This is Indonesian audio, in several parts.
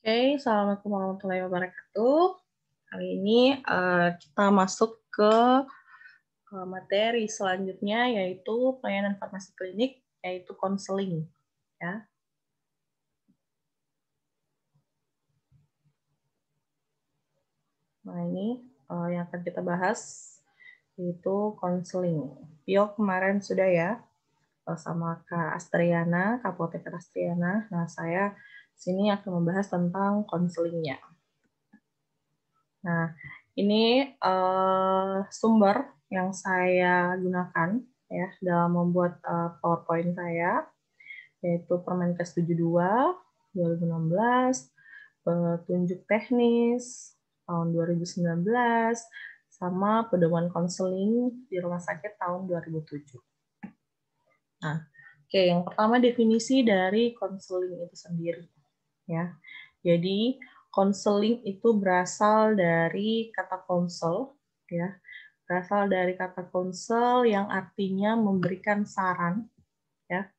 Oke, Assalamualaikum warahmatullahi wabarakatuh. Kali ini kita masuk ke materi selanjutnya, yaitu pelayanan farmasi klinik, yaitu konseling. Ya. Nah, ini yang akan kita bahas, yaitu konseling. Pio kemarin sudah ya, sama Kak Astriana, Kak Apoteker Astriana. Nah, saya sini akan membahas tentang konselingnya. Nah, ini sumber yang saya gunakan ya dalam membuat PowerPoint saya, yaitu Permenkes 72 2016, petunjuk teknis tahun 2019, sama pedoman konseling di rumah sakit tahun 2007. Nah, oke, yang pertama definisi dari konseling itu sendiri ya. Jadi konseling itu berasal dari kata konsel ya. Berasal dari kata konsel yang artinya memberikan saran ya.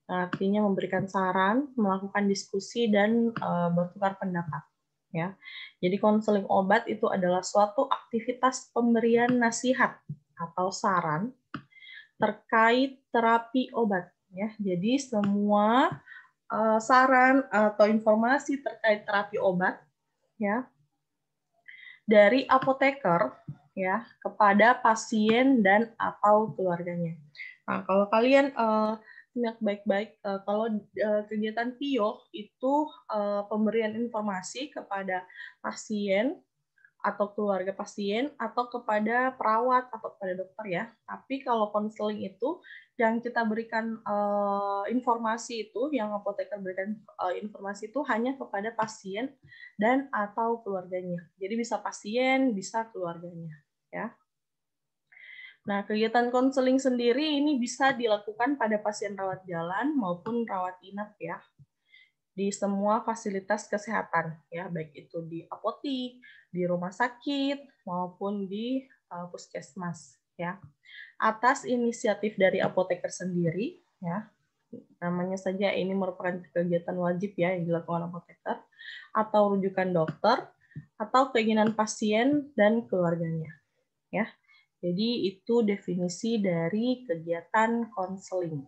Artinya memberikan saran, melakukan diskusi dan bertukar pendapat ya. Jadi konseling obat itu adalah suatu aktivitas pemberian nasihat atau saran terkait terapi obat ya. Jadi semua saran atau informasi terkait terapi obat ya dari apoteker ya kepada pasien dan atau keluarganya. Nah, kalau kalian lihat baik-baik, kalau kegiatan PIO itu pemberian informasi kepada pasien atau keluarga pasien atau kepada perawat atau kepada dokter ya. Tapi kalau konseling itu yang kita berikan informasi itu, yang apoteker berikan informasi itu hanya kepada pasien dan atau keluarganya. Jadi bisa pasien, bisa keluarganya ya. Nah, kegiatan konseling sendiri ini bisa dilakukan pada pasien rawat jalan maupun rawat inap ya, di semua fasilitas kesehatan ya, baik itu di apotik, di rumah sakit maupun di puskesmas ya. Atas inisiatif dari apoteker sendiri ya. Namanya saja ini merupakan kegiatan wajib ya yang dilakukan apoteker atau rujukan dokter atau keinginan pasien dan keluarganya ya. Jadi itu definisi dari kegiatan konseling.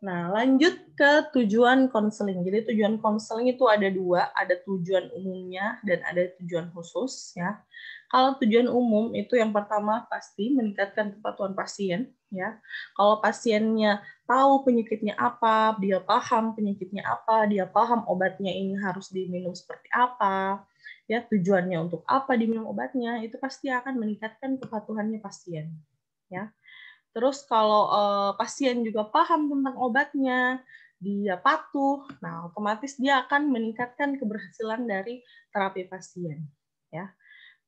Nah, lanjut ke tujuan konseling. Jadi tujuan konseling itu ada dua, ada tujuan umumnya dan ada tujuan khusus ya. Kalau tujuan umum itu yang pertama pasti meningkatkan kepatuhan pasien ya. Kalau pasiennya tahu penyakitnya apa, dia paham penyakitnya apa, dia paham obatnya ini harus diminum seperti apa, ya tujuannya untuk apa diminum obatnya, itu pasti akan meningkatkan kepatuhannya pasien ya. Terus kalau pasien juga paham tentang obatnya, dia patuh, nah otomatis dia akan meningkatkan keberhasilan dari terapi pasien. Ya.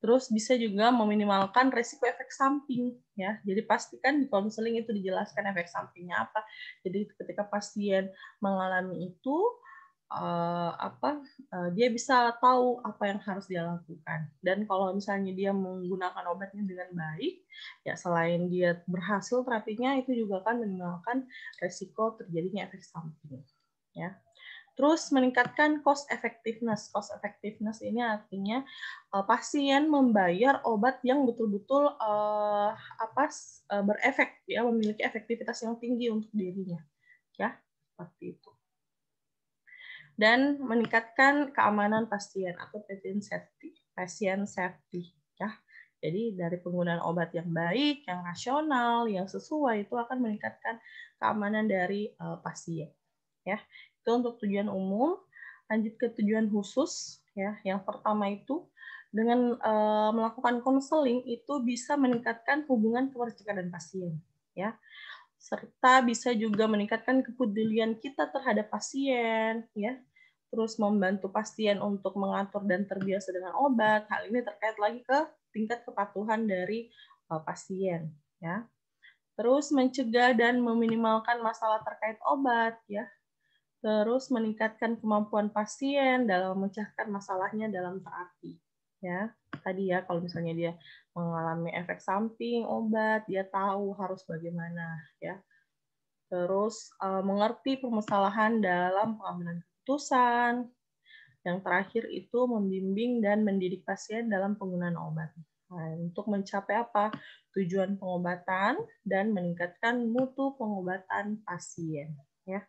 Terus bisa juga meminimalkan resiko efek samping. Ya. Jadi pastikan di konseling itu dijelaskan efek sampingnya apa. Jadi ketika pasien mengalami itu, dia bisa tahu apa yang harus dia lakukan. Dan kalau misalnya dia menggunakan obatnya dengan baik, ya selain dia berhasil terapinya, itu juga akan minimalkan resiko terjadinya efek samping. Ya. Terus meningkatkan cost effectiveness. Cost effectiveness ini artinya pasien membayar obat yang betul-betul berefek, ya, memiliki efektivitas yang tinggi untuk dirinya. Ya, seperti itu. Dan meningkatkan keamanan pasien atau patient safety ya. Jadi dari penggunaan obat yang baik, yang rasional, yang sesuai itu akan meningkatkan keamanan dari pasien ya. Itu untuk tujuan umum. Lanjut ke tujuan khusus ya. Yang pertama itu dengan melakukan konseling itu bisa meningkatkan hubungan kepercayaan dan pasien ya, serta bisa juga meningkatkan kepedulian kita terhadap pasien ya. Terus membantu pasien untuk mengatur dan terbiasa dengan obat. Hal ini terkait lagi ke tingkat kepatuhan dari pasien ya. Terus mencegah dan meminimalkan masalah terkait obat ya. Terus meningkatkan kemampuan pasien dalam memecahkan masalahnya dalam terapi ya. Tadi ya, kalau misalnya dia mengalami efek samping obat, dia tahu harus bagaimana ya. Terus mengerti permasalahan dalam pengambilan keputusan, Yang terakhir itu membimbing dan mendidik pasien dalam penggunaan obat. Nah, untuk mencapai apa? Tujuan pengobatan dan meningkatkan mutu pengobatan pasien. Ya.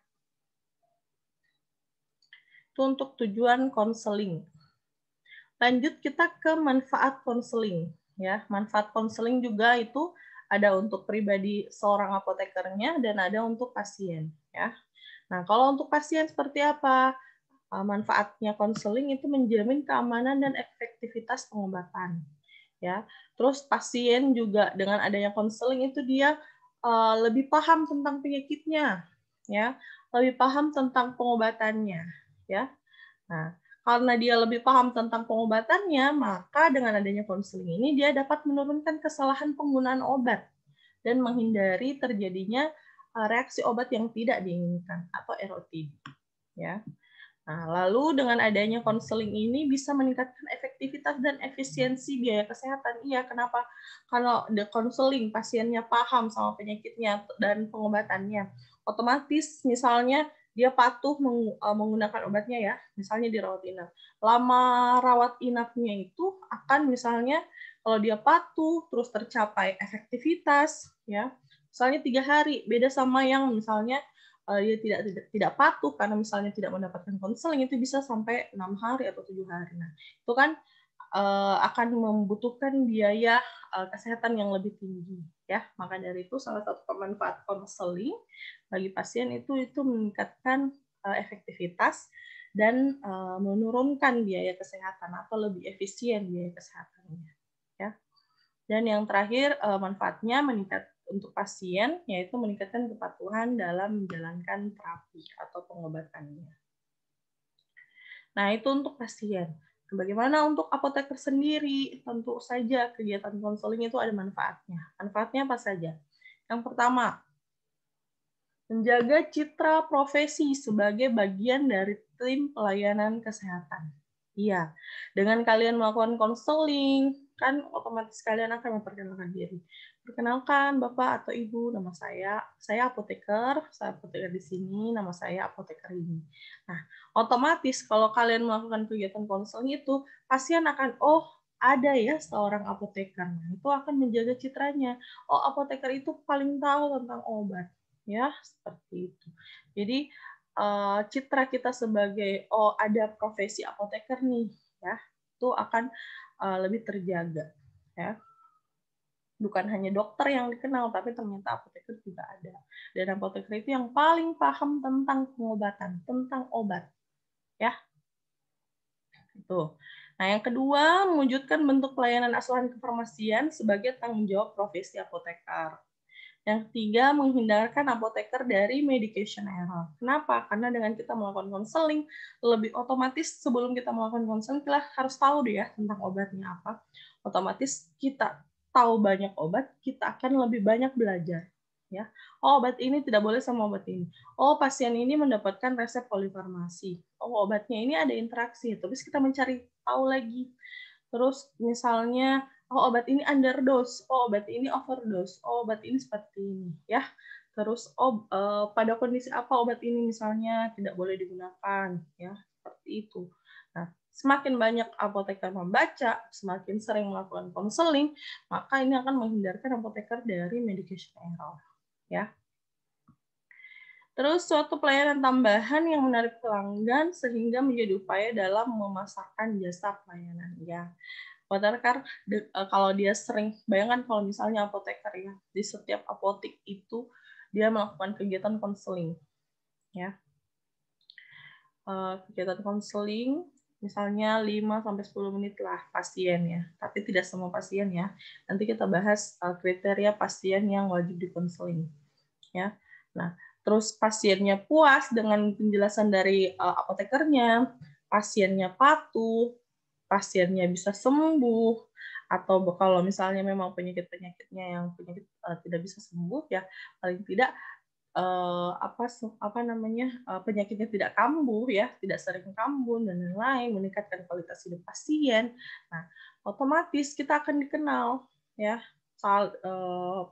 Itu untuk tujuan konseling. Lanjut kita ke manfaat konseling. Ya, manfaat konseling juga itu ada untuk pribadi seorang apotekernya dan ada untuk pasien. Ya. Nah, kalau untuk pasien seperti apa? Manfaatnya konseling itu menjamin keamanan dan efektivitas pengobatan. Ya, terus pasien juga dengan adanya konseling itu dia lebih paham tentang penyakitnya, ya, lebih paham tentang pengobatannya, ya. Nah, karena dia lebih paham tentang pengobatannya, maka dengan adanya konseling ini dia dapat menurunkan kesalahan penggunaan obat dan menghindari terjadinya reaksi obat yang tidak diinginkan atau ROTD, ya. Nah, lalu dengan adanya konseling ini bisa meningkatkan efektivitas dan efisiensi biaya kesehatan. Iya, kenapa? Kalau the konseling pasiennya paham sama penyakitnya dan pengobatannya, otomatis misalnya dia patuh menggunakan obatnya ya, misalnya dirawat inap. Lama rawat inapnya itu akan misalnya kalau dia patuh terus tercapai efektivitas ya, misalnya 3 hari, beda sama yang misalnya dia tidak patuh karena misalnya tidak mendapatkan konseling itu bisa sampai 6 hari atau 7 hari. Nah, itu kan akan membutuhkan biaya kesehatan yang lebih tinggi ya. Maka dari itu salah satu pemanfaat konseling bagi pasien itu meningkatkan efektivitas dan menurunkan biaya kesehatan atau lebih efisien biaya kesehatannya ya. Dan yang terakhir manfaatnya meningkat untuk pasien yaitu meningkatkan kepatuhan dalam menjalankan terapi atau pengobatannya. Nah, itu untuk pasien. Bagaimana untuk apoteker sendiri? Tentu saja kegiatan konseling itu ada manfaatnya. Manfaatnya apa saja? Yang pertama, menjaga citra profesi sebagai bagian dari tim pelayanan kesehatan. Iya, dengan kalian melakukan konseling, kan otomatis kalian akan memperkenalkan diri. Perkenalkan Bapak atau Ibu, nama saya apoteker di sini, nama saya apoteker ini. Nah, otomatis kalau kalian melakukan kegiatan konseling itu, pasien akan, oh ada ya seorang apoteker. Nah, itu akan menjaga citranya. Oh, apoteker itu paling tahu tentang obat. Ya, seperti itu. Jadi, citra kita sebagai oh ada profesi apoteker nih ya itu akan lebih terjaga ya bukan hanya dokter yang dikenal tapi ternyata apoteker juga ada dan apoteker itu yang paling paham tentang pengobatan tentang obat ya itu. Nah yang kedua mewujudkan bentuk pelayanan asuhan kefarmasian sebagai tanggung jawab profesi apoteker. Yang ketiga, menghindarkan apoteker dari medication error. Kenapa? Karena dengan kita melakukan konseling, lebih otomatis sebelum kita melakukan konseling, kita harus tahu deh ya tentang obatnya apa. Otomatis kita tahu banyak obat, kita akan lebih banyak belajar. Ya, oh obat ini tidak boleh sama obat ini. Oh pasien ini mendapatkan resep polifarmasi. Oh obatnya ini ada interaksi. Terus kita mencari tahu lagi. Terus misalnya oh obat ini underdose, oh obat ini overdose, oh obat ini seperti ini ya. Terus pada kondisi apa obat ini misalnya tidak boleh digunakan ya, seperti itu. Nah, semakin banyak apoteker membaca, semakin sering melakukan konseling, maka ini akan menghindarkan apoteker dari medication error ya. Terus suatu pelayanan tambahan yang menarik pelanggan sehingga menjadi upaya dalam memasarkan jasa pelayanan ya. Apoteker kalau dia sering, bayangkan kalau misalnya apoteker ya, di setiap apotek itu dia melakukan kegiatan konseling. Ya. Kegiatan konseling misalnya 5-10 menit lah pasien ya, tapi tidak semua pasien ya. Nanti kita bahas kriteria pasien yang wajib dikonseling. Ya. Nah, terus pasiennya puas dengan penjelasan dari apotekernya, pasiennya patuh, pasiennya bisa sembuh, atau kalau misalnya memang penyakit-penyakitnya yang tidak bisa sembuh ya paling tidak penyakitnya tidak kambuh ya, tidak sering kambuh dan lain-lain, meningkatkan kualitas hidup pasien. Nah, otomatis kita akan dikenal ya.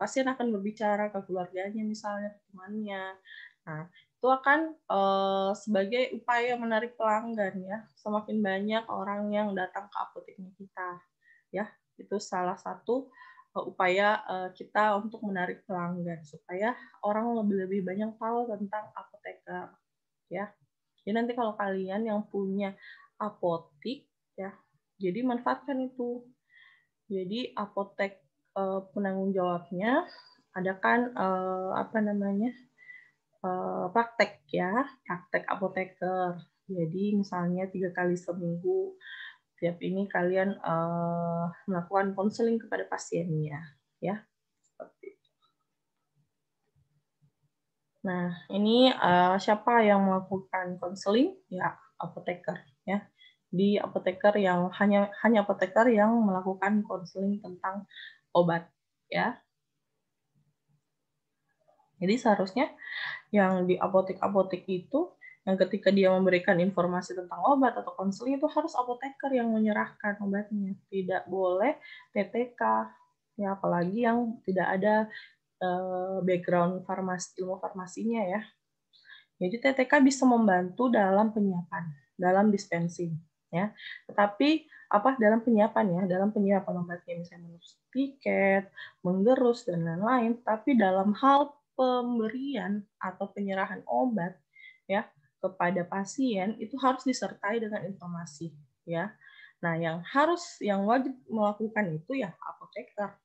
Pasien akan berbicara ke keluarganya misalnya, ke temannya. Nah, itu akan sebagai upaya menarik pelanggan ya. Semakin banyak orang yang datang ke apoteknya kita, ya itu salah satu upaya kita untuk menarik pelanggan supaya orang lebih banyak tahu tentang apoteker, ya. Jadi nanti kalau kalian yang punya apotek, ya, jadi manfaatkan itu. Jadi apotek penanggung jawabnya adakan praktek ya, praktek apoteker. Jadi misalnya 3 kali seminggu, tiap ini kalian melakukan konseling kepada pasiennya, ya. Seperti itu. Nah, ini siapa yang melakukan konseling? Ya, apoteker, ya. Di apoteker yang hanya apoteker yang melakukan konseling tentang obat, ya. Jadi seharusnya yang di apotek-apotek itu, yang ketika dia memberikan informasi tentang obat atau konseling itu harus apoteker yang menyerahkan obatnya, tidak boleh TTK, ya apalagi yang tidak ada background ilmu farmasinya ya. Jadi TTK bisa membantu dalam penyiapan, dalam dispensing, ya. Tetapi dalam penyiapan ya, dalam penyiapan obatnya misalnya mengurus tiket, menggerus dan lain-lain, tapi dalam hal pemberian atau penyerahan obat ya kepada pasien itu harus disertai dengan informasi ya. Nah, yang wajib melakukan itu ya apoteker.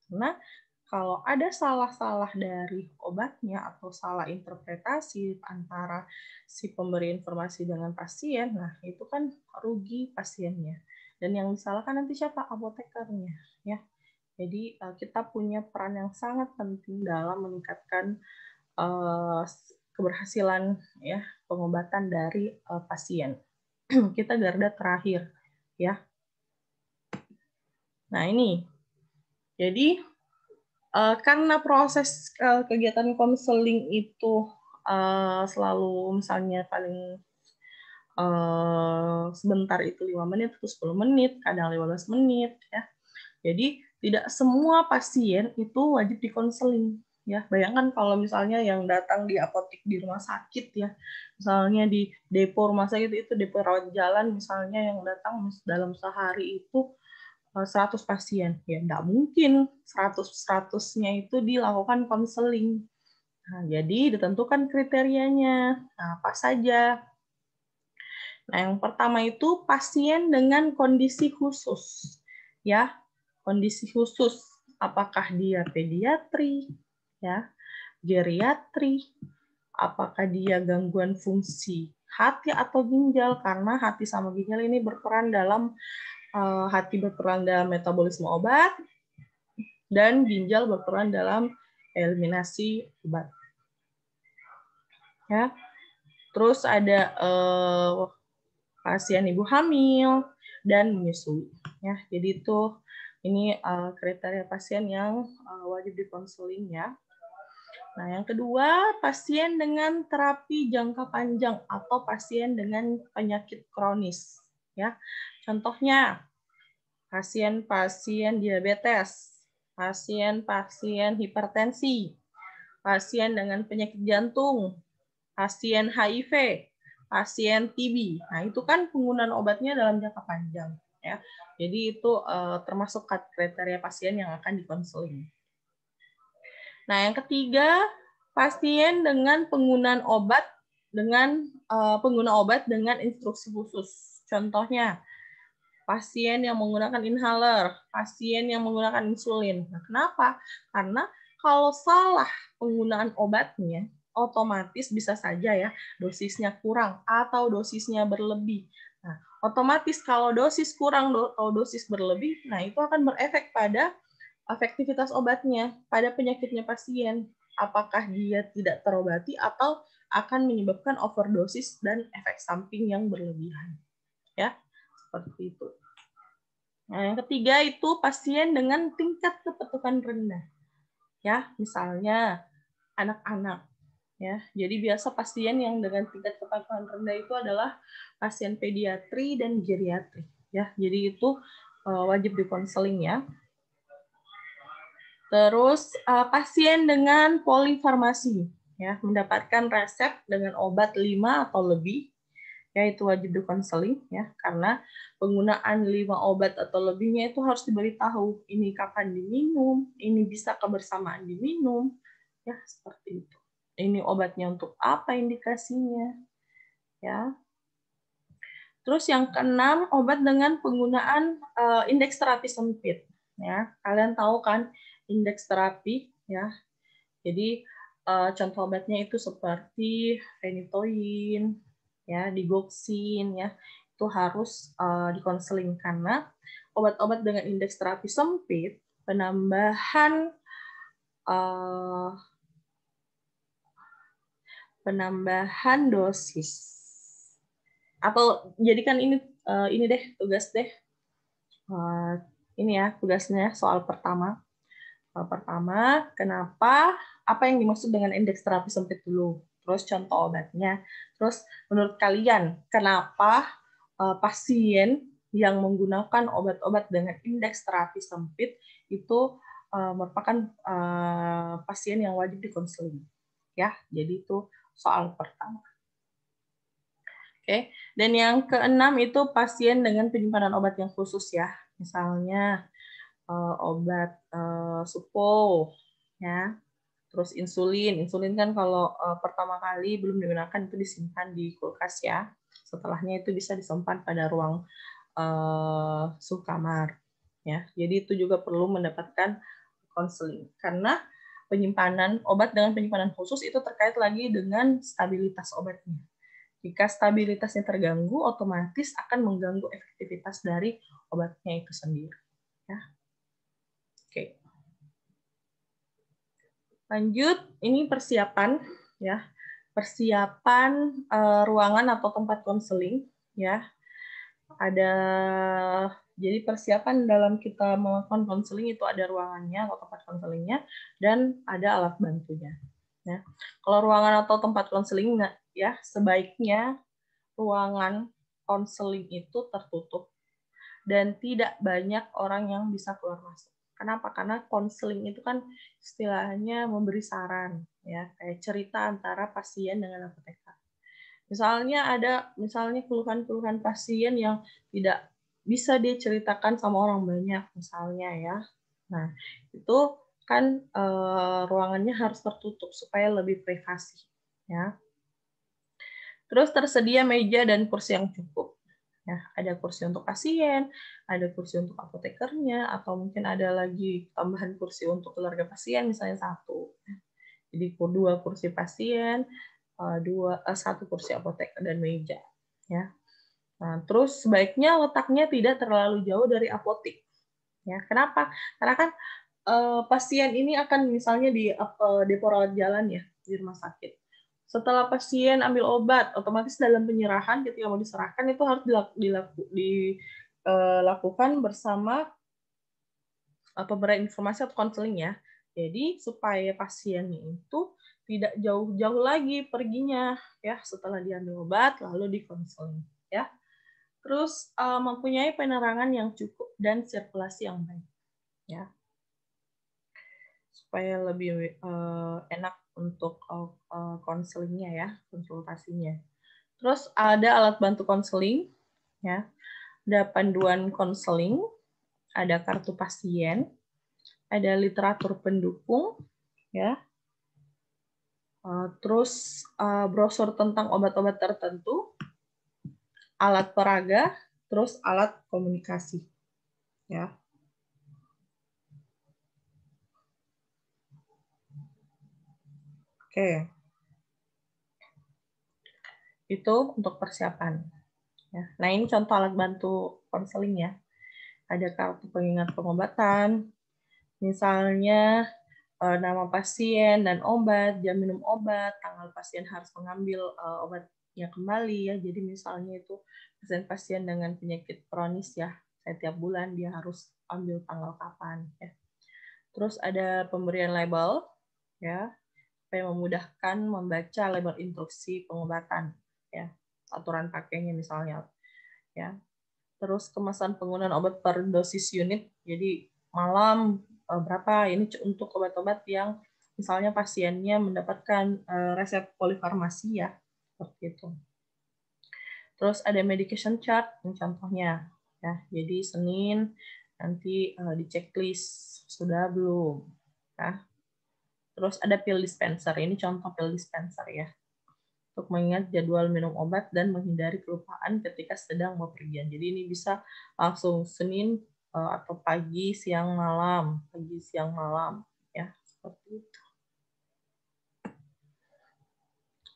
Karena kalau ada salah-salah dari obatnya atau salah interpretasi antara si pemberi informasi dengan pasien, nah itu kan rugi pasiennya. Dan yang disalahkan nanti siapa? Apotekernya, ya. Jadi kita punya peran yang sangat penting dalam meningkatkan keberhasilan ya pengobatan dari pasien. Kita garda terakhir, ya. Nah ini, jadi karena proses kegiatan konseling itu selalu misalnya paling sebentar itu 5 menit, atau 10 menit, kadang 15 menit, ya. Jadi tidak semua pasien itu wajib dikonseling. Ya, bayangkan kalau misalnya yang datang di apotek di rumah sakit ya, misalnya di depo rumah sakit itu depo rawat jalan misalnya yang datang dalam sehari itu 100 pasien, ya nggak mungkin 100-100-nya itu dilakukan konseling. Nah, jadi ditentukan kriterianya. Nah, apa saja? Nah, yang pertama itu pasien dengan kondisi khusus. Ya, kondisi khusus. Apakah dia pediatri, ya, geriatri, apakah dia gangguan fungsi hati atau ginjal, karena hati sama ginjal ini berperan dalam hati berperan dalam metabolisme obat, dan ginjal berperan dalam eliminasi obat. Ya, terus ada pasien ibu hamil dan menyusui. Ya, jadi itu ini kriteria pasien yang wajib dikonseling ya. Nah, yang kedua, pasien dengan terapi jangka panjang atau pasien dengan penyakit kronis. Ya, contohnya pasien-pasien diabetes, pasien-pasien hipertensi, pasien dengan penyakit jantung, pasien HIV, pasien TB. Nah, itu kan penggunaan obatnya dalam jangka panjang. Ya. Jadi itu termasuk kriteria pasien yang akan dikonseling. Nah, yang ketiga, pasien dengan penggunaan obat dengan instruksi khusus. Contohnya, pasien yang menggunakan inhaler, pasien yang menggunakan insulin. Nah, kenapa? Karena kalau salah penggunaan obatnya, otomatis bisa saja ya dosisnya kurang atau dosisnya berlebih. Nah, otomatis kalau dosis kurang atau dosis berlebih, nah itu akan berefek pada efektivitas obatnya, pada penyakitnya pasien. Apakah dia tidak terobati atau akan menyebabkan overdosis dan efek samping yang berlebihan. Ya, seperti itu. Nah, yang ketiga itu pasien dengan tingkat kepatuhan rendah. Ya, misalnya anak-anak. Ya, jadi biasa pasien yang dengan tingkat kepatuhan rendah itu adalah pasien pediatri dan geriatri. Ya, jadi itu wajib dikonseling ya. Terus pasien dengan polifarmasi. ya, mendapatkan resep dengan obat 5 atau lebih, ya itu wajib di konseling ya, karena penggunaan 5 obat atau lebihnya itu harus diberitahu ini kapan diminum, ini bisa kebersamaan diminum, ya seperti itu. Ini obatnya untuk apa indikasinya, ya. Terus yang keenam, obat dengan penggunaan indeks terapi sempit. Ya, kalian tahu kan indeks terapi, ya. Jadi contoh obatnya itu seperti phenytoin, ya, digoxin, ya, itu harus dikonseling karena obat-obat dengan indeks terapi sempit penambahan dosis atau jadikan ini deh tugas deh ini ya tugasnya soal pertama. Kenapa? Apa yang dimaksud dengan indeks terapi sempit dulu? Terus contoh obatnya. Terus menurut kalian, kenapa pasien yang menggunakan obat-obat dengan indeks terapi sempit itu merupakan pasien yang wajib dikonseling? Ya, jadi itu soal pertama. Oke, dan yang keenam itu pasien dengan penyimpanan obat yang khusus ya. Misalnya obat supo, ya. Terus insulin. Insulin kan kalau pertama kali belum digunakan itu disimpan di kulkas ya. Setelahnya itu bisa disimpan pada ruang suhu kamar. Ya, jadi itu juga perlu mendapatkan konseling karena penyimpanan obat dengan penyimpanan khusus itu terkait lagi dengan stabilitas obatnya. Jika stabilitasnya terganggu, otomatis akan mengganggu efektivitas dari obatnya itu sendiri. Ya. Oke. Lanjut, ini persiapan ya. Persiapan ruangan atau tempat konseling ya. Jadi persiapan dalam kita melakukan konseling itu ada ruangannya atau tempat konselingnya dan ada alat bantunya. Ya. Kalau ruangan atau tempat konseling ya sebaiknya ruangan konseling itu tertutup dan tidak banyak orang yang bisa keluar masuk. Kenapa? Karena konseling itu kan istilahnya memberi saran, ya kayak cerita antara pasien dengan apoteker. Misalnya keluhan-keluhan pasien yang tidak bisa dia ceritakan sama orang banyak, misalnya ya. Nah itu kan ruangannya harus tertutup supaya lebih privasi, ya. Terus tersedia meja dan kursi yang cukup. Ya, ada kursi untuk pasien, ada kursi untuk apotekernya, atau mungkin ada lagi tambahan kursi untuk keluarga pasien, misalnya satu. Jadi 2 kursi pasien, satu kursi apoteker dan meja. Ya. Nah, terus sebaiknya letaknya tidak terlalu jauh dari apotik. Ya, kenapa? Karena kan pasien ini akan misalnya di depo rawat jalan ya di rumah sakit. Setelah pasien ambil obat, otomatis dalam penyerahan ketika mau diserahkan itu harus dilakukan bersama pemberian informasi atau konseling ya. Jadi supaya pasiennya itu tidak jauh-jauh lagi perginya ya setelah diambil obat lalu dikonseling ya. Terus mempunyai penerangan yang cukup dan sirkulasi yang baik ya. Supaya lebih enak untuk konselingnya ya, konsultasinya. Terus ada alat bantu konseling, ya, ada panduan konseling, ada kartu pasien, ada literatur pendukung, ya, terus brosur tentang obat-obat tertentu, alat peraga, terus alat komunikasi, ya. Oke. Itu untuk persiapan. Ya. Nah, ini contoh alat bantu konseling ya. Ada kartu pengingat pengobatan, misalnya nama pasien dan obat, jam minum obat, tanggal pasien harus mengambil obatnya kembali ya. Jadi misalnya itu pasien dengan penyakit kronis ya, setiap bulan dia harus ambil tanggal kapan ya. Terus ada pemberian label ya, supaya memudahkan membaca label instruksi pengobatan ya, aturan pakainya misalnya ya. Terus kemasan penggunaan obat per dosis unit, jadi malam berapa ini untuk obat-obat yang misalnya pasiennya mendapatkan resep polifarmasi ya, seperti itu. Terus ada medication chart, contohnya ya. Jadi Senin nanti di checklist sudah belum. Ya. Terus ada pill dispenser, ini contoh pill dispenser ya. Untuk mengingat jadwal minum obat dan menghindari kelupaan ketika sedang bepergian. Jadi ini bisa langsung Senin atau pagi, siang, malam, ya seperti itu.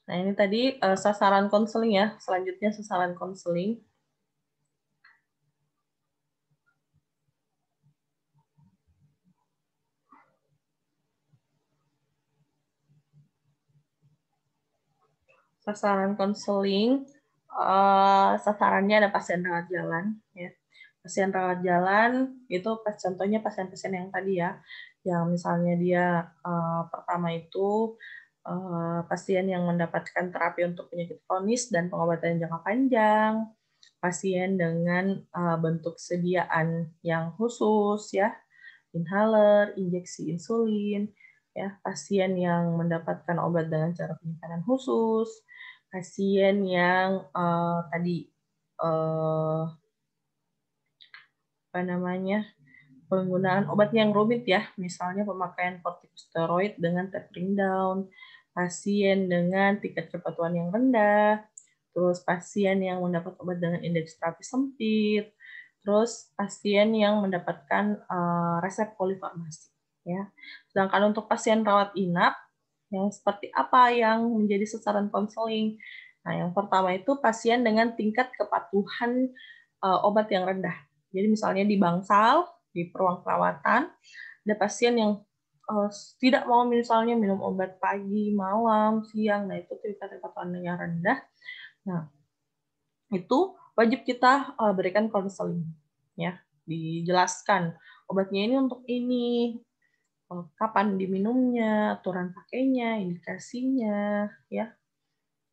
Nah ini tadi sasaran konseling ya. Selanjutnya sasaran konseling. Sasaran konseling, sasarannya ada pasien rawat jalan ya. Pasien rawat jalan itu contohnya pasien-pasien yang tadi ya, yang misalnya dia pertama itu pasien yang mendapatkan terapi untuk penyakit kronis dan pengobatan jangka panjang, pasien dengan bentuk sediaan yang khusus ya, inhaler, injeksi insulin, ya, pasien yang mendapatkan obat dengan cara penyimpanan khusus, pasien yang tadi apa namanya, penggunaan obat yang rumit ya, misalnya pemakaian kortikosteroid dengan tapering down, pasien dengan tingkat kepatuhan yang rendah, terus pasien yang mendapat obat dengan indeks terapi sempit, terus pasien yang mendapatkan resep polifarmasi. Ya. Sedangkan untuk pasien rawat inap, yang seperti apa yang menjadi sasaran konseling? Nah, yang pertama itu pasien dengan tingkat kepatuhan obat yang rendah. Jadi misalnya di bangsal, di ruang perawatan, ada pasien yang tidak mau misalnya minum obat pagi, malam, siang, nah itu tingkat kepatuhan yang rendah. Nah, itu wajib kita berikan konseling, ya, dijelaskan obatnya ini untuk ini, kapan diminumnya, aturan pakainya, indikasinya, ya,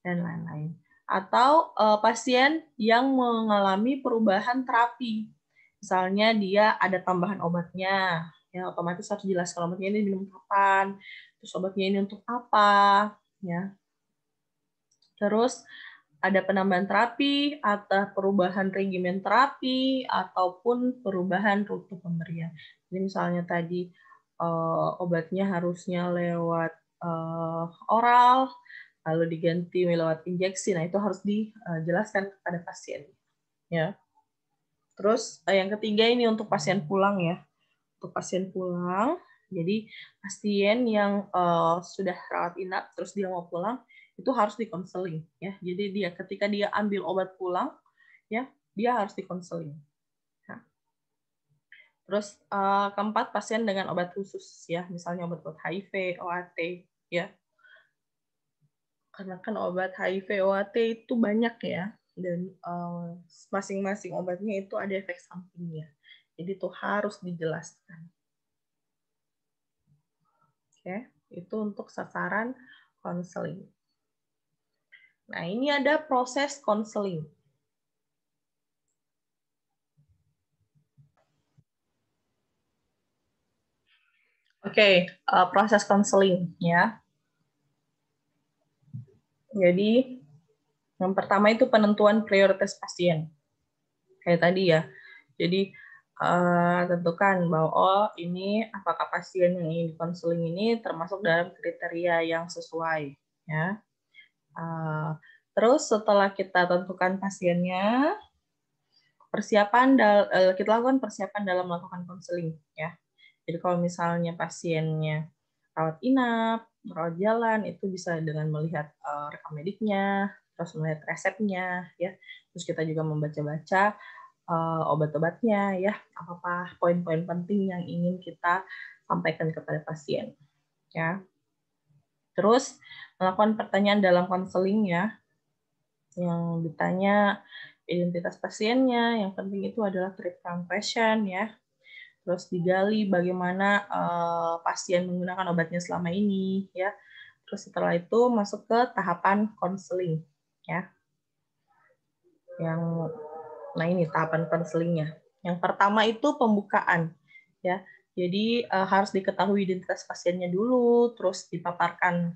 dan lain-lain. Atau pasien yang mengalami perubahan terapi, misalnya dia ada tambahan obatnya, ya otomatis harus jelaskan obatnya ini diminum kapan, terus obatnya ini untuk apa, ya. Terus ada penambahan terapi, atau perubahan regimen terapi, ataupun perubahan rute pemberian. Jadi misalnya tadi obatnya harusnya lewat oral, lalu diganti lewat injeksi. Nah, itu harus dijelaskan kepada pasien. Ya. Terus yang ketiga ini untuk pasien pulang ya. Untuk pasien pulang, jadi pasien yang sudah rawat inap terus dia mau pulang itu harus dikonseling ya. Jadi dia ketika dia ambil obat pulang ya, dia harus dikonseling. Nah, terus keempat pasien dengan obat khusus ya, misalnya obat HIV, OAT ya. Karena kan obat HIV, OAT itu banyak ya, dan masing-masing obatnya itu ada efek sampingnya. Jadi itu harus dijelaskan. Oke, itu untuk sasaran konseling. Nah, ini ada proses konseling. Oke, proses konseling ya. Jadi, yang pertama itu penentuan prioritas pasien. Kayak tadi ya. Jadi, tentukan bahwa oh ini apakah pasien yang ingin dikonseling ini termasuk dalam kriteria yang sesuai ya. Terus setelah kita tentukan pasiennya, kita lakukan persiapan dalam melakukan konseling ya. Jadi kalau misalnya pasiennya rawat inap, rawat jalan, itu bisa dengan melihat rekam mediknya, terus melihat resepnya ya. Terus kita juga membaca-baca obat-obatnya ya, apa poin-poin penting yang ingin kita sampaikan kepada pasien ya. Terus melakukan pertanyaan dalam konseling ya, yang ditanya identitas pasiennya, yang penting itu adalah treatment question ya. Terus digali bagaimana pasien menggunakan obatnya selama ini ya. Terus setelah itu masuk ke tahapan konseling ya. Nah ini tahapan konselingnya. Yang pertama itu pembukaan ya. Jadi harus diketahui identitas pasiennya dulu, terus dipaparkan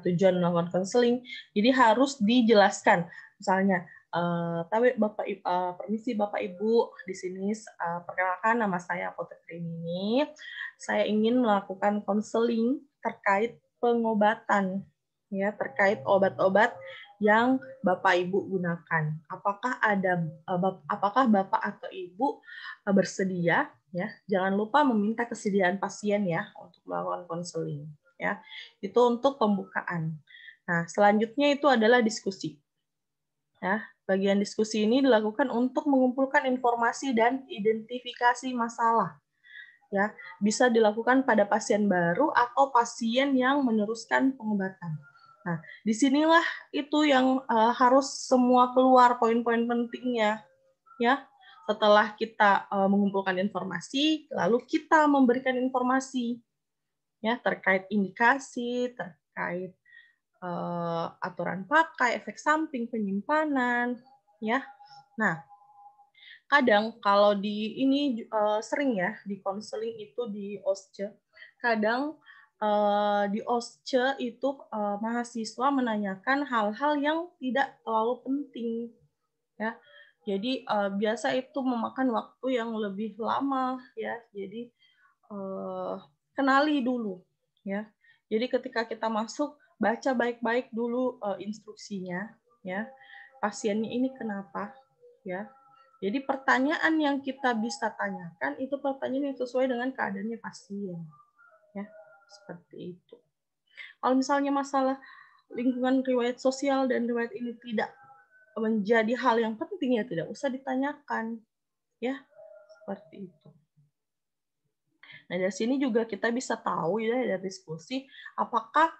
tujuan melakukan konseling. Jadi harus dijelaskan, misalnya, permisi Bapak Ibu, di sini perkenalkan nama saya Apoteker ini. Saya ingin melakukan konseling terkait pengobatan, ya, terkait obat-obat yang Bapak Ibu gunakan. Apakah Bapak atau Ibu bersedia? Ya, jangan lupa meminta kesediaan pasien ya untuk melakukan konseling. Ya, itu untuk pembukaan. Nah, selanjutnya itu adalah diskusi. Ya, bagian diskusi ini dilakukan untuk mengumpulkan informasi dan identifikasi masalah. Ya, bisa dilakukan pada pasien baru atau pasien yang meneruskan pengobatan. Nah, disinilah itu yang harus semua keluar poin-poin pentingnya. Ya, setelah kita mengumpulkan informasi, lalu kita memberikan informasi ya terkait indikasi, terkait aturan pakai, efek samping, penyimpanan, ya. Nah, kadang kalau di ini sering ya di konseling itu di OSCE, kadang di OSCE itu mahasiswa menanyakan hal-hal yang tidak terlalu penting, ya. Jadi biasa itu memakan waktu yang lebih lama, ya. Jadi kenali dulu, ya. Jadi ketika kita masuk, baca baik-baik dulu instruksinya, ya. Pasiennya ini kenapa, ya. Jadi pertanyaan yang kita bisa tanyakan itu pertanyaan yang sesuai dengan keadaannya pasien, ya. Seperti itu. Kalau misalnya masalah lingkungan riwayat sosial dan riwayat ini tidak menjadi hal yang penting ya tidak usah ditanyakan, ya. Seperti itu. Nah, dari sini juga kita bisa tahu ya dari diskusi apakah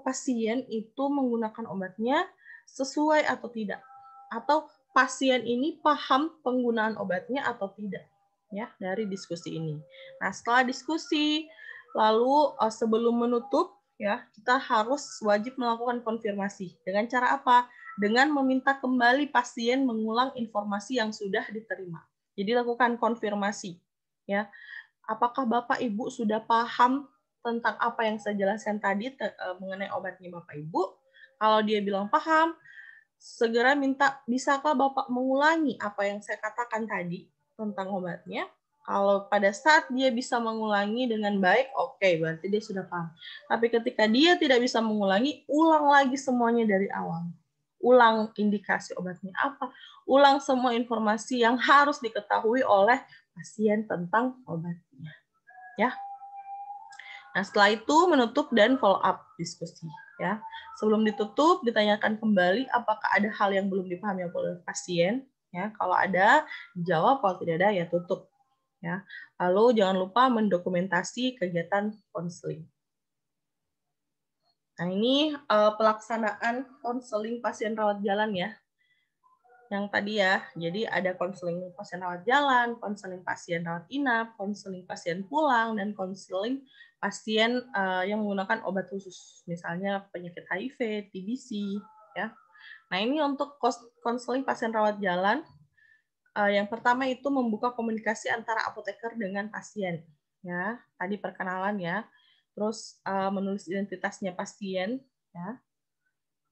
pasien itu menggunakan obatnya sesuai atau tidak, atau pasien ini paham penggunaan obatnya atau tidak, ya, dari diskusi ini. Nah, setelah diskusi, lalu sebelum menutup, ya, kita harus wajib melakukan konfirmasi. Dengan cara apa? Dengan meminta kembali pasien mengulang informasi yang sudah diterima. Jadi lakukan konfirmasi, ya. Apakah Bapak Ibu sudah paham tentang apa yang saya jelaskan tadi mengenai obatnya Bapak Ibu? Kalau dia bilang paham, segera minta, bisakah Bapak mengulangi apa yang saya katakan tadi tentang obatnya? Kalau pada saat dia bisa mengulangi dengan baik, oke, berarti dia sudah paham. Tapi ketika dia tidak bisa mengulangi, ulang lagi semuanya dari awal. Ulang indikasi obatnya apa, ulang semua informasi yang harus diketahui oleh pasien tentang obatnya. Ya. Nah, setelah itu menutup dan follow up diskusi, ya. Sebelum ditutup, ditanyakan kembali apakah ada hal yang belum dipahami oleh pasien, ya. Kalau ada, dijawab, kalau tidak ada ya tutup, ya. Lalu jangan lupa mendokumentasi kegiatan konseling. Nah, ini pelaksanaan konseling pasien rawat jalan ya. Yang tadi ya, jadi ada konseling pasien rawat jalan, konseling pasien rawat inap, konseling pasien pulang, dan konseling pasien yang menggunakan obat khusus, misalnya penyakit HIV, TBC, ya. Nah, ini untuk konseling pasien rawat jalan, yang pertama itu membuka komunikasi antara apoteker dengan pasien, ya. Tadi perkenalan ya, terus menulis identitasnya pasien, ya.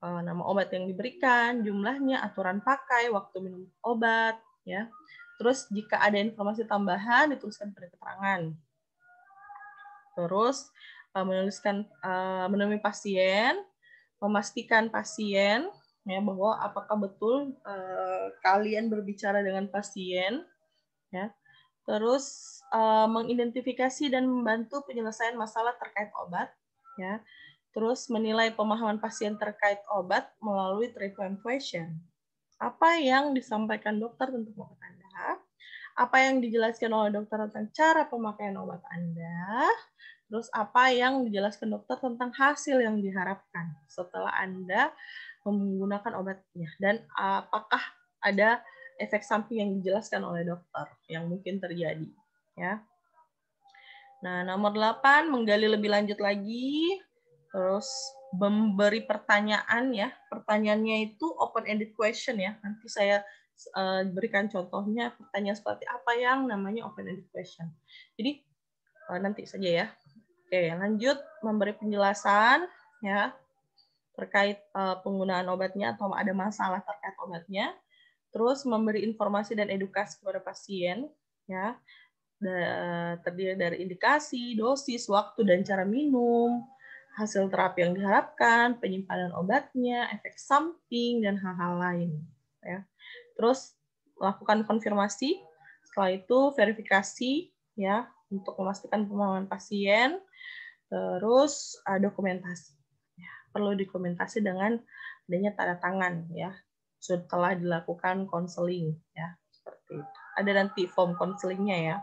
Nama obat yang diberikan, jumlahnya, aturan pakai, waktu minum obat, ya. Terus jika ada informasi tambahan dituliskan pada keterangan. Terus menemui pasien, memastikan pasien ya bahwa apakah betul kalian berbicara dengan pasien, ya. Terus mengidentifikasi dan membantu penyelesaian masalah terkait obat, ya. Terus menilai pemahaman pasien terkait obat melalui treatment question. Apa yang disampaikan dokter tentang obat Anda? Apa yang dijelaskan oleh dokter tentang cara pemakaian obat Anda? Terus apa yang dijelaskan dokter tentang hasil yang diharapkan setelah Anda menggunakan obatnya? Dan apakah ada efek samping yang dijelaskan oleh dokter yang mungkin terjadi? Ya. Nah, nomor 8, menggali lebih lanjut lagi. Terus memberi pertanyaan ya. Pertanyaannya itu open-ended question ya. Nanti saya berikan contohnya pertanyaan seperti apa yang namanya open-ended question. Jadi nanti saja ya. Oke, lanjut memberi penjelasan ya terkait penggunaan obatnya atau ada masalah terkait obatnya. Terus memberi informasi dan edukasi kepada pasien ya. Terdiri dari indikasi, dosis, waktu dan cara minum, hasil terapi yang diharapkan, penyimpanan obatnya, efek samping dan hal-hal lain ya. Terus lakukan konfirmasi, setelah itu verifikasi ya untuk memastikan pemahaman pasien, terus dokumentasi. Ya, perlu dokumentasi dengan adanya tanda tangan ya setelah dilakukan konseling ya seperti itu. Ada nanti form konselingnya ya.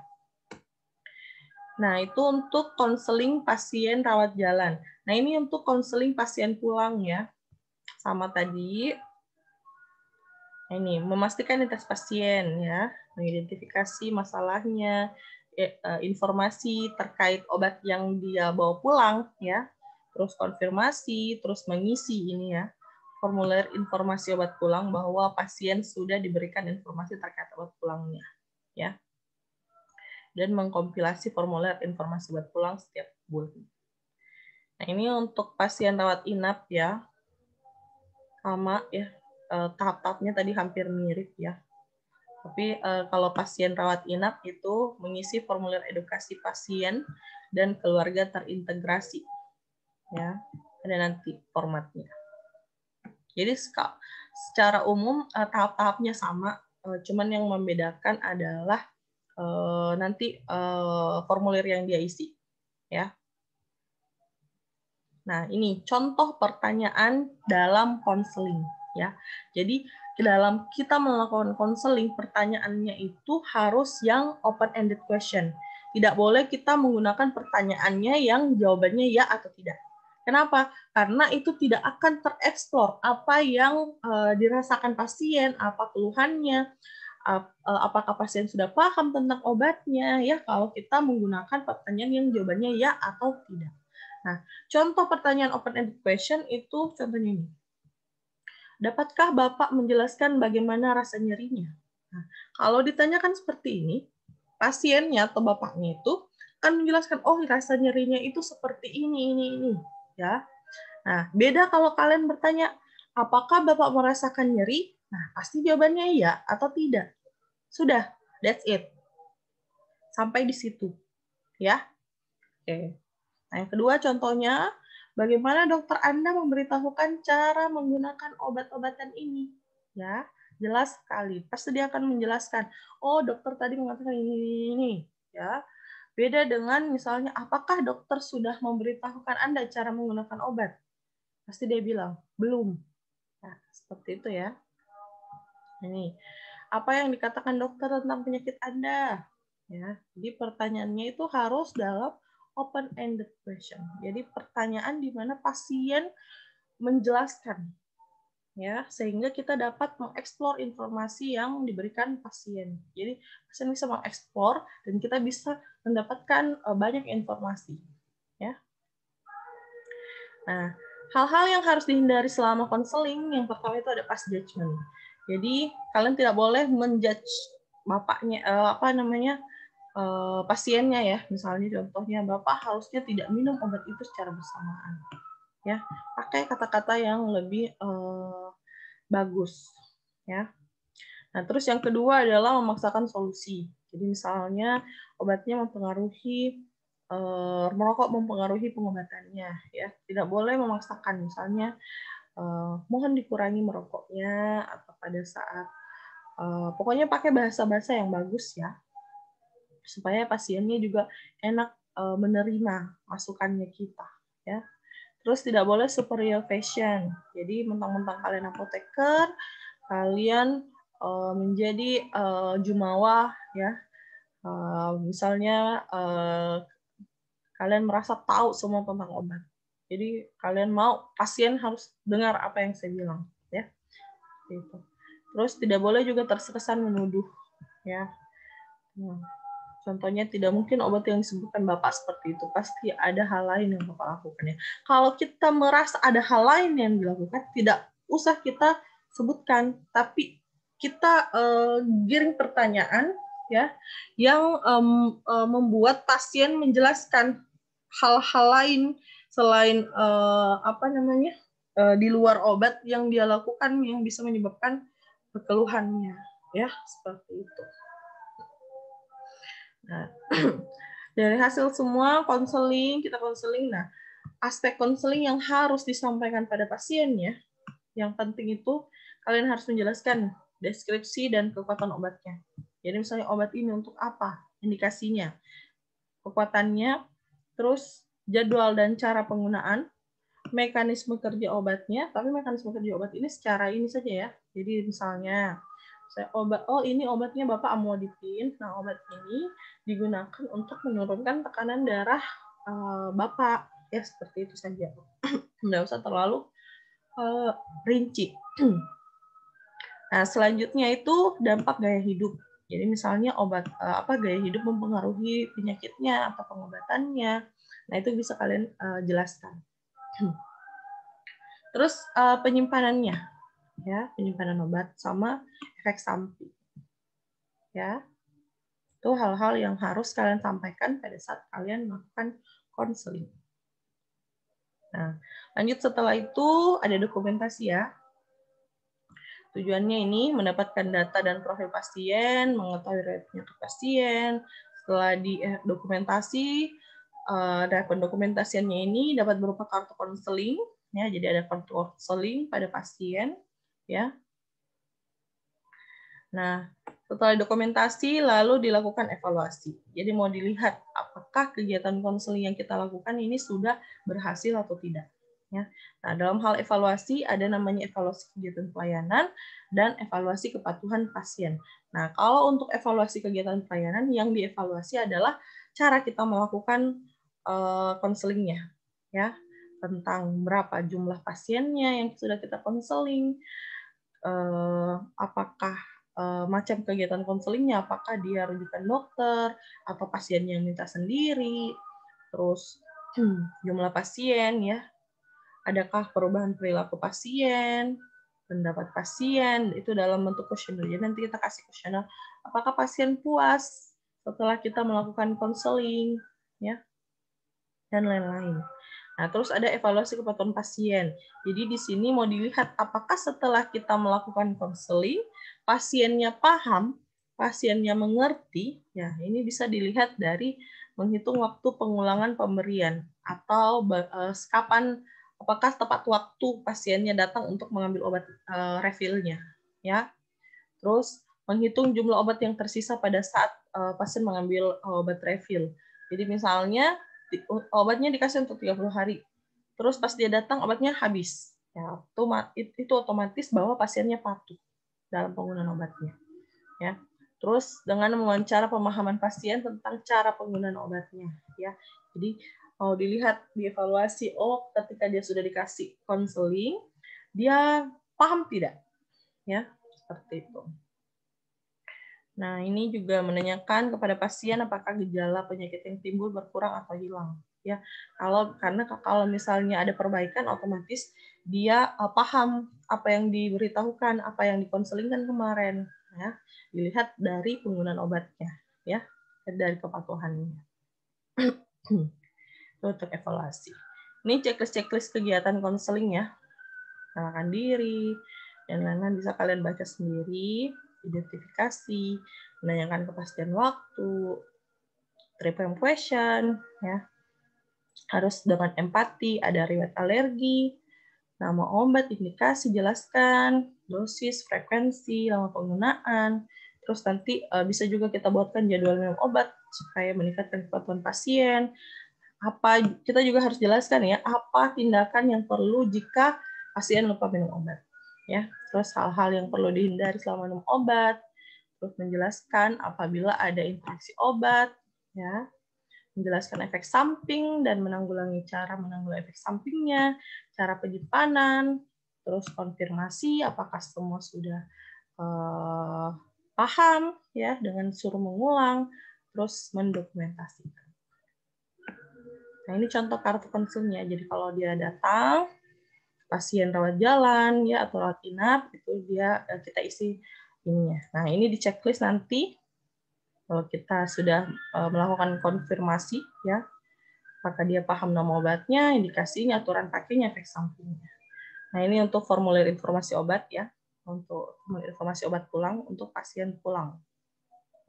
Nah, itu untuk konseling pasien rawat jalan. Nah, ini untuk konseling pasien pulang ya. Sama tadi. Ini memastikan identitas pasien ya, mengidentifikasi masalahnya, informasi terkait obat yang dia bawa pulang ya. Terus konfirmasi, terus mengisi ini ya. Formulir informasi obat pulang bahwa pasien sudah diberikan informasi terkait obat pulangnya ya. Dan mengkompilasi formulir informasi obat pulang setiap bulan. Nah, ini untuk pasien rawat inap ya. Sama ya. Tahap-tahapnya tadi hampir mirip ya. Tapi kalau pasien rawat inap itu mengisi formulir edukasi pasien dan keluarga terintegrasi. Ya, ada nanti formatnya. Jadi secara umum tahap-tahapnya sama, cuman yang membedakan adalah nanti formulir yang dia isi. Ya. Nah, ini contoh pertanyaan dalam konseling ya. Jadi dalam kita melakukan konseling, pertanyaannya itu harus yang open ended question. Tidak boleh kita menggunakan pertanyaannya yang jawabannya ya atau tidak. Kenapa? Karena itu tidak akan tereksplor apa yang dirasakan pasien, apa keluhannya, apakah pasien sudah paham tentang obatnya ya kalau kita menggunakan pertanyaan yang jawabannya ya atau tidak. Nah, contoh pertanyaan open-ended question itu contohnya ini. Dapatkah Bapak menjelaskan bagaimana rasa nyerinya? Nah, kalau ditanyakan seperti ini, pasiennya atau bapaknya itu akan menjelaskan, oh rasa nyerinya itu seperti ini. Ya. Nah, beda kalau kalian bertanya, apakah Bapak merasakan nyeri? Nah, pasti jawabannya iya atau tidak. Sudah, that's it. Sampai di situ. Ya. Oke. Nah, yang kedua contohnya, bagaimana dokter Anda memberitahukan cara menggunakan obat-obatan ini? Ya, jelas sekali. Pasti dia akan menjelaskan, oh dokter tadi mengatakan ini. Ya, beda dengan misalnya, apakah dokter sudah memberitahukan Anda cara menggunakan obat? Pasti dia bilang, belum. Nah, seperti itu ya. Ini, apa yang dikatakan dokter tentang penyakit Anda? Ya, jadi pertanyaannya itu harus dalam open-ended question. Jadi pertanyaan di mana pasien menjelaskan, ya, sehingga kita dapat mengeksplor informasi yang diberikan pasien. Jadi pasien bisa mengeksplor dan kita bisa mendapatkan banyak informasi, ya. Nah, hal-hal yang harus dihindari selama konseling yang pertama itu ada past judgment. Jadi kalian tidak boleh menjudge bapaknya pasiennya ya, misalnya contohnya Bapak harusnya tidak minum obat itu secara bersamaan, ya pakai kata-kata yang lebih bagus, ya. Nah terus yang kedua adalah memaksakan solusi. Jadi misalnya obatnya mempengaruhi merokok mempengaruhi pengobatannya, ya tidak boleh memaksakan misalnya mohon dikurangi merokoknya atau pada saat pokoknya pakai bahasa-bahasa yang bagus ya. Supaya pasiennya juga enak menerima masukannya kita ya. Terus tidak boleh superior fashion. Jadi mentang-mentang kalian apoteker, kalian menjadi jumawa ya. Misalnya kalian merasa tahu semua tentang obat. Jadi kalian mau pasien harus dengar apa yang saya bilang ya. Gitu. Terus tidak boleh juga terkesan menuduh ya. Contohnya tidak mungkin obat yang disebutkan Bapak seperti itu. Pasti ada hal lain yang Bapak lakukan. Ya. Kalau kita merasa ada hal lain yang dilakukan, tidak usah kita sebutkan. Tapi kita giring pertanyaan ya yang membuat pasien menjelaskan hal-hal lain selain di luar obat yang dia lakukan yang bisa menyebabkan keluhannya ya, seperti itu. Nah, dari hasil semua kita konseling. Nah, aspek konseling yang harus disampaikan pada pasiennya, yang penting itu kalian harus menjelaskan deskripsi dan kekuatan obatnya. Jadi misalnya obat ini untuk apa, indikasinya, kekuatannya, terus jadwal dan cara penggunaan, mekanisme kerja obatnya, tapi mekanisme kerja obat ini secara ini saja ya. Jadi misalnya ini obatnya Bapak amlodipin. Nah, obat ini digunakan untuk menurunkan tekanan darah Bapak. Ya, seperti itu saja. Nggak usah terlalu rinci. Nah, selanjutnya itu dampak gaya hidup. Jadi misalnya gaya hidup mempengaruhi penyakitnya atau pengobatannya. Nah, itu bisa kalian jelaskan. Terus penyimpanannya. Ya, penyimpanan obat sama efek samping. Ya. Itu hal-hal yang harus kalian sampaikan pada saat kalian melakukan konseling. Nah, lanjut setelah itu ada dokumentasi ya. Tujuannya ini mendapatkan data dan profil pasien, mengetahui riwayat penyakit pasien. Setelah dokumentasi, dan pendokumentasiannya ini dapat berupa kartu konseling, ya. Jadi ada kartu konseling pada pasien, ya. Nah, setelah dokumentasi, lalu dilakukan evaluasi. Jadi mau dilihat apakah kegiatan konseling yang kita lakukan ini sudah berhasil atau tidak. Ya. Nah, dalam hal evaluasi ada namanya evaluasi kegiatan pelayanan dan evaluasi kepatuhan pasien. Nah, kalau untuk evaluasi kegiatan pelayanan, yang dievaluasi adalah cara kita melakukan konselingnya, ya, tentang berapa jumlah pasiennya yang sudah kita konseling, apakah macam kegiatan konselingnya, apakah dia rujukan dokter atau pasien yang minta sendiri, terus jumlah pasien ya, adakah perubahan perilaku pasien, pendapat pasien, itu dalam bentuk kuesioner. Jadi nanti kita kasih kuesioner, apakah pasien puas setelah kita melakukan konseling, ya, dan lain-lain. Nah, terus ada evaluasi kepatuhan pasien. Jadi di sini mau dilihat apakah setelah kita melakukan konseling, pasiennya paham, pasiennya mengerti, ya ini bisa dilihat dari menghitung waktu pengulangan pemberian atau kapan, apakah tepat waktu pasiennya datang untuk mengambil obat refillnya, ya. Terus menghitung jumlah obat yang tersisa pada saat pasien mengambil obat refill. Jadi misalnya obatnya dikasih untuk 30 hari. Terus pas dia datang obatnya habis. Ya, itu otomatis bahwa pasiennya patuh dalam penggunaan obatnya. Ya. Terus dengan mewawancara pemahaman pasien tentang cara penggunaan obatnya, ya. Jadi mau dilihat, dievaluasi, ketika dia sudah dikasih konseling, dia paham tidak? Ya, seperti itu. Nah, ini juga menanyakan kepada pasien apakah gejala penyakit yang timbul berkurang atau hilang. Ya, karena kalau misalnya ada perbaikan, otomatis dia paham apa yang diberitahukan, apa yang dikonselingkan kemarin. Ya, dilihat dari penggunaan obatnya, ya, dari kepatuhannya. Itu untuk evaluasi. Ini checklist kegiatan konseling ya. Kenalkan diri dan lain-lain bisa kalian baca sendiri. Identifikasi, menanyakan kepastian waktu, trivial question, ya, harus dengan empati, ada riwayat alergi, nama obat, indikasi, jelaskan, dosis, frekuensi, lama penggunaan, terus nanti bisa juga kita buatkan jadwal minum obat supaya meningkatkan kepatuhan pasien. Kita juga harus jelaskan ya, apa tindakan yang perlu jika pasien lupa minum obat. Ya, terus hal-hal yang perlu dihindari selama minum obat, terus menjelaskan apabila ada interaksi obat, ya, menjelaskan efek samping dan cara menanggulangi efek sampingnya, cara penyimpanan, terus konfirmasi apakah semua sudah paham, ya, dengan suruh mengulang, terus mendokumentasikan. Nah, ini contoh kartu konselnya. Jadi kalau dia datang, pasien rawat jalan ya atau rawat inap, itu kita isi ininya. Nah, ini di checklist nanti kalau kita sudah melakukan konfirmasi ya, apakah dia paham nama obatnya, indikasinya, aturan pakainya, efek sampingnya. Nah, ini untuk formulir informasi obat ya, untuk formulir informasi obat pulang untuk pasien pulang.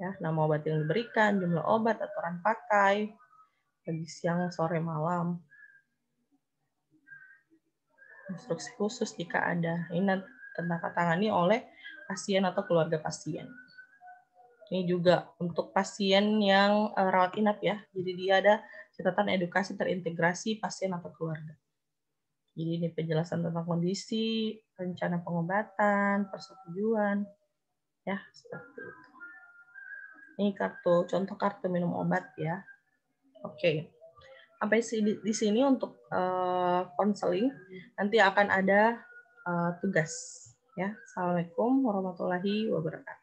Ya, nama obat yang diberikan, jumlah obat, aturan pakai, pagi, siang, sore, malam. Instruksi khusus jika ada. Ini ditandatangani oleh pasien atau keluarga pasien. Ini juga untuk pasien yang rawat inap ya. Jadi dia ada catatan edukasi terintegrasi pasien atau keluarga. Jadi ini penjelasan tentang kondisi, rencana pengobatan, persetujuan, ya seperti itu. Ini contoh kartu minum obat ya. Oke. Sampai di sini untuk konseling. Nanti akan ada tugas. Ya. Assalamualaikum warahmatullahi wabarakatuh.